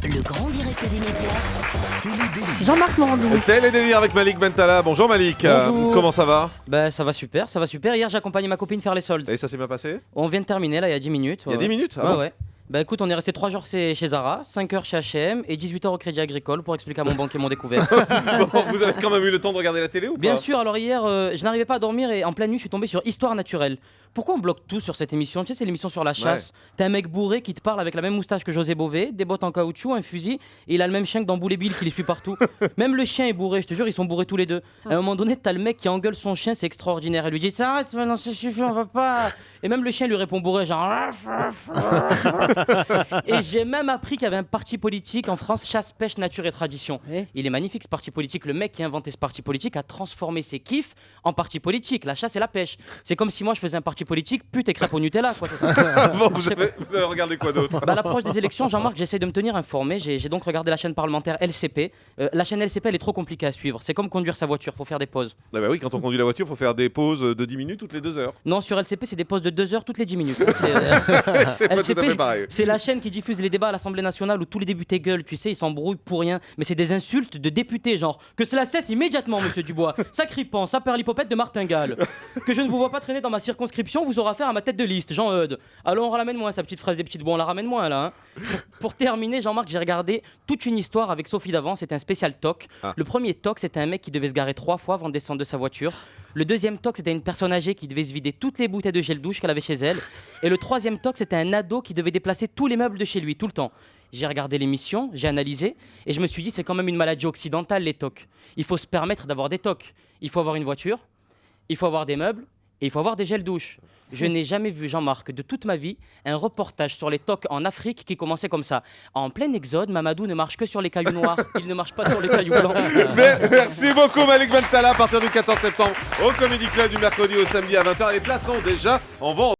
Le grand direct des médias. Jean-Marc Morandini. Télédélire avec Malik Bentala. Bonjour Malik. Bonjour. Comment ça va? Bah ça va super. Hier j'ai accompagné ma copine faire les soldes. Et ça s'est bien passé? On vient de terminer là il y a 10 minutes. Il y a 10 minutes? Ouais, ouais. Bah écoute, on est resté 3 jours chez Zara, 5 heures chez H&M et 18 heures au Crédit Agricole pour expliquer à mon banquier mon découvert. Bon, vous avez quand même eu le temps de regarder la télé ou pas? Bien sûr, alors hier je n'arrivais pas à dormir et en pleine nuit je suis tombé sur Histoire naturelle. Pourquoi on bloque tout sur cette émission? Tu sais, c'est l'émission sur la chasse. T'as un mec bourré qui te parle avec la même moustache que José Bové, des bottes en caoutchouc, un fusil, et il a le même chien que dans Boule et Bill qui les suit partout. Même le chien est bourré, je te jure, ils sont bourrés tous les deux. À un moment donné, t'as le mec qui engueule son chien, c'est extraordinaire. Elle lui dit arrête, maintenant c'est suffit, on va pas. Et même le chien lui répond bourré, genre. Et j'ai même appris qu'il y avait un parti politique en France, Chasse, Pêche, Nature et Tradition. Il est magnifique ce parti politique. Le mec qui a inventé ce parti politique a transformé ses kiffs en parti politique, la chasse et la pêche. C'est comme si moi je faisais un parti politique, pute et crêpes au Nutella, quoi. Bon, vous avez regardé quoi d'autre? À l'approche des élections, Jean-Marc, j'essaie de me tenir informé. J'ai donc regardé la chaîne parlementaire LCP. La chaîne LCP, elle est trop compliquée à suivre. C'est comme conduire sa voiture, faut faire des pauses. Ah bah oui, quand on conduit la voiture, il faut faire des pauses de 10 minutes toutes les 2 heures. Non, sur LCP, c'est des pauses de 2 heures toutes les 10 minutes. C'est pas tout à fait pareil. C'est la chaîne qui diffuse les débats à l'Assemblée nationale où tous les députés gueulent, tu sais, ils s'embrouillent pour rien. Mais c'est des insultes de députés, genre que cela cesse immédiatement, monsieur Dubois. Ça cripant, ça perlipopette de martingale. Que je ne vous vois pas traîner dans ma circonscription, vous aurez affaire à ma tête de liste, Jean Eudes. Alors on ramène moins sa petite phrase des petites bois, on la ramène moins là. Pour terminer, Jean-Marc, j'ai regardé toute une histoire avec Sophie Davant, c'était un spécial toc. Le premier toc, c'était un mec qui devait se garer 3 fois avant de descendre de sa voiture. Le deuxième toc, c'était une personne âgée qui devait se vider toutes les bouteilles de gel douche qu'elle avait chez elle. Et le troisième toc, c'était un ado qui devait déplacer tous les meubles de chez lui, tout le temps. J'ai regardé l'émission, j'ai analysé, et je me suis dit, c'est quand même une maladie occidentale, les tocs. Il faut se permettre d'avoir des tocs. Il faut avoir une voiture, il faut avoir des meubles, et il faut avoir des gels douche. Je n'ai jamais vu, Jean-Marc, de toute ma vie, un reportage sur les tocs en Afrique qui commençait comme ça. En plein exode, Mamadou ne marche que sur les cailloux noirs. Il ne marche pas sur les cailloux blancs. Merci beaucoup Malik Bentala. À partir du 14 septembre au Comedy Club du mercredi au samedi à 20h. Les places sont déjà en vente.